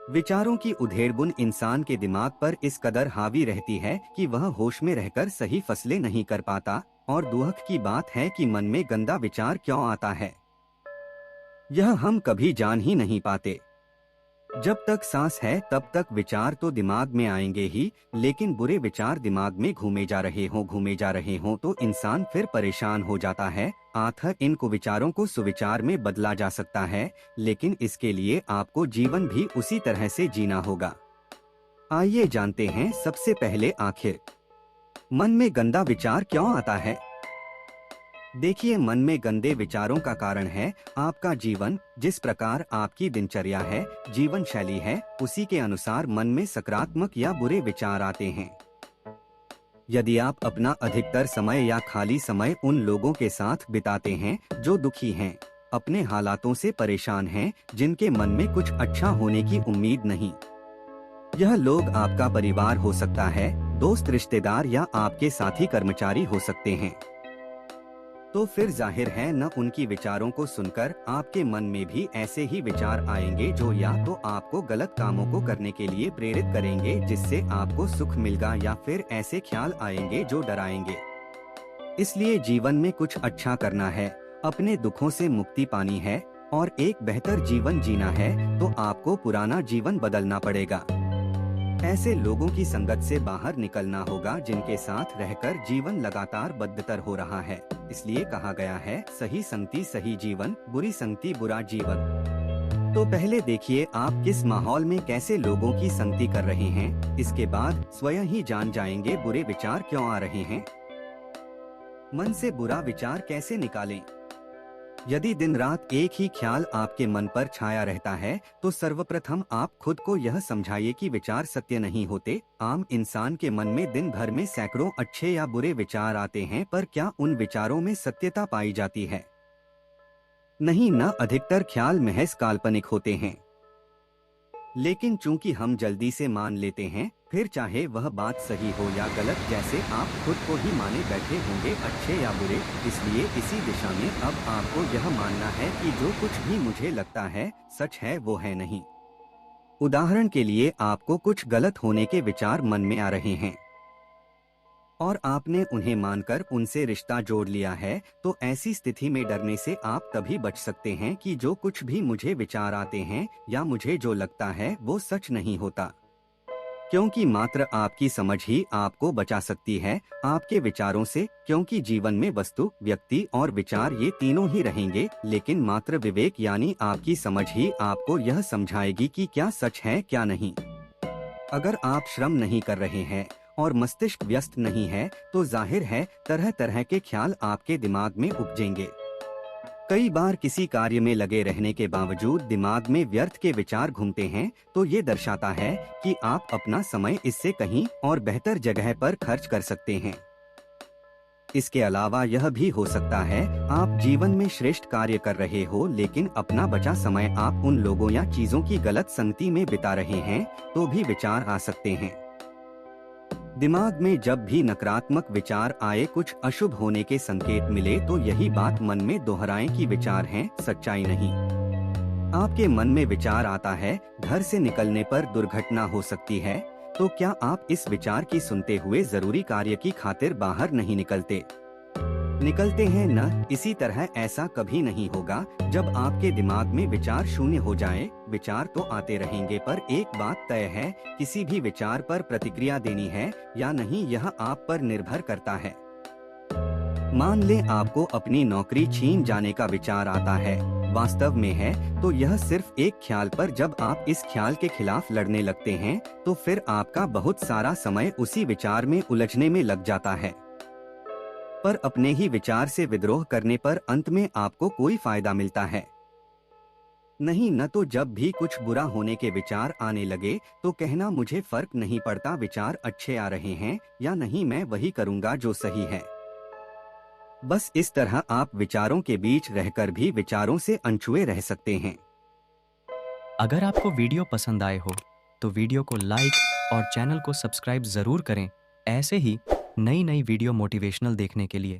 विचारों की उधेड़बुन इंसान के दिमाग पर इस कदर हावी रहती है कि वह होश में रहकर सही फैसले नहीं कर पाता। और दुख की बात है कि मन में गंदा विचार क्यों आता है, यह हम कभी जान ही नहीं पाते। जब तक सांस है तब तक विचार तो दिमाग में आएंगे ही, लेकिन बुरे विचार दिमाग में घूमे जा रहे हों तो इंसान फिर परेशान हो जाता है। आखिर इनको विचारों को सुविचार में बदला जा सकता है, लेकिन इसके लिए आपको जीवन भी उसी तरह से जीना होगा। आइए जानते हैं सबसे पहले आखिर मन में गंदा विचार क्यों आता है। देखिए, मन में गंदे विचारों का कारण है आपका जीवन। जिस प्रकार आपकी दिनचर्या है, जीवन शैली है, उसी के अनुसार मन में सकारात्मक या बुरे विचार आते हैं। यदि आप अपना अधिकतर समय या खाली समय उन लोगों के साथ बिताते हैं जो दुखी हैं, अपने हालातों से परेशान हैं, जिनके मन में कुछ अच्छा होने की उम्मीद नहीं, यह लोग आपका परिवार हो सकता है, दोस्त, रिश्तेदार या आपके साथी कर्मचारी हो सकते हैं, तो फिर जाहिर है न उनकी विचारों को सुनकर आपके मन में भी ऐसे ही विचार आएंगे जो या तो आपको गलत कामों को करने के लिए प्रेरित करेंगे जिससे आपको सुख मिलेगा, या फिर ऐसे ख्याल आएंगे जो डराएंगे। इसलिए जीवन में कुछ अच्छा करना है, अपने दुखों से मुक्ति पानी है और एक बेहतर जीवन जीना है, तो आपको पुराना जीवन बदलना पड़ेगा। ऐसे लोगों की संगत से बाहर निकलना होगा जिनके साथ रहकर जीवन लगातार बदतर हो रहा है। इसलिए कहा गया है, सही संगति सही जीवन, बुरी संगति बुरा जीवन। तो पहले देखिए आप किस माहौल में कैसे लोगों की संगति कर रहे हैं, इसके बाद स्वयं ही जान जाएंगे बुरे विचार क्यों आ रहे हैं। मन से बुरा विचार कैसे निकालें। यदि दिन रात एक ही ख्याल आपके मन पर छाया रहता है, तो सर्वप्रथम आप खुद को यह समझाइए कि विचार सत्य नहीं होते। आम इंसान के मन में दिन भर में सैकड़ों अच्छे या बुरे विचार आते हैं, पर क्या उन विचारों में सत्यता पाई जाती है? नहीं न, अधिकतर ख्याल महज काल्पनिक होते हैं। लेकिन चूंकि हम जल्दी से मान लेते हैं, फिर चाहे वह बात सही हो या गलत, जैसे आप खुद को ही माने बैठे होंगे, अच्छे या बुरे। इसलिए इसी दिशा में अब आपको यह मानना है कि जो कुछ भी मुझे लगता है सच है, वो है नहीं। उदाहरण के लिए, आपको कुछ गलत होने के विचार मन में आ रहे हैं और आपने उन्हें मानकर उनसे रिश्ता जोड़ लिया है, तो ऐसी स्थिति में डरने से आप तभी बच सकते हैं कि जो कुछ भी मुझे विचार आते हैं या मुझे जो लगता है वो सच नहीं होता, क्योंकि मात्र आपकी समझ ही आपको बचा सकती है आपके विचारों से। क्योंकि जीवन में वस्तु, व्यक्ति और विचार ये तीनों ही रहेंगे, लेकिन मात्र विवेक यानी आपकी समझ ही आपको यह समझाएगी कि क्या सच है क्या नहीं। अगर आप श्रम नहीं कर रहे हैं और मस्तिष्क व्यस्त नहीं है, तो जाहिर है तरह तरह के ख्याल आपके दिमाग में उपजेंगे। कई बार किसी कार्य में लगे रहने के बावजूद दिमाग में व्यर्थ के विचार घूमते हैं, तो ये दर्शाता है कि आप अपना समय इससे कहीं और बेहतर जगह पर खर्च कर सकते हैं। इसके अलावा यह भी हो सकता है आप जीवन में श्रेष्ठ कार्य कर रहे हो, लेकिन अपना बचा समय आप उन लोगों या चीजों की गलत संगति में बिता रहे हैं, तो भी विचार आ सकते हैं। दिमाग में जब भी नकारात्मक विचार आए, कुछ अशुभ होने के संकेत मिले, तो यही बात मन में दोहराएं कि विचार हैं, सच्चाई नहीं। आपके मन में विचार आता है, घर से निकलने पर दुर्घटना हो सकती है, तो क्या आप इस विचार की सुनते हुए जरूरी कार्य की खातिर बाहर नहीं निकलते हैं न? इसी तरह ऐसा कभी नहीं होगा जब आपके दिमाग में विचार शून्य हो जाए। विचार तो आते रहेंगे, पर एक बात तय है, किसी भी विचार पर प्रतिक्रिया देनी है या नहीं, यह आप पर निर्भर करता है। मान ले आपको अपनी नौकरी छीन जाने का विचार आता है, वास्तव में है तो यह सिर्फ एक ख्याल, पर जब आप इस ख्याल के खिलाफ लड़ने लगते हैं, तो फिर आपका बहुत सारा समय उसी विचार में उलझने में लग जाता है। पर अपने ही विचार से विद्रोह करने पर अंत में आपको कोई फायदा मिलता है नहीं न। तो जब भी कुछ बुरा होने के विचार आने लगे, तो कहना मुझे फर्क नहीं पड़ता विचार अच्छे आ रहे हैं या नहीं, मैं वही करूंगा जो सही है। बस इस तरह आप विचारों के बीच रहकर भी विचारों से अनछुए रह सकते हैं। अगर आपको वीडियो पसंद आए हो तो वीडियो को लाइक और चैनल को सब्सक्राइब जरूर करें, ऐसे ही नई नई वीडियो मोटिवेशनल देखने के लिए।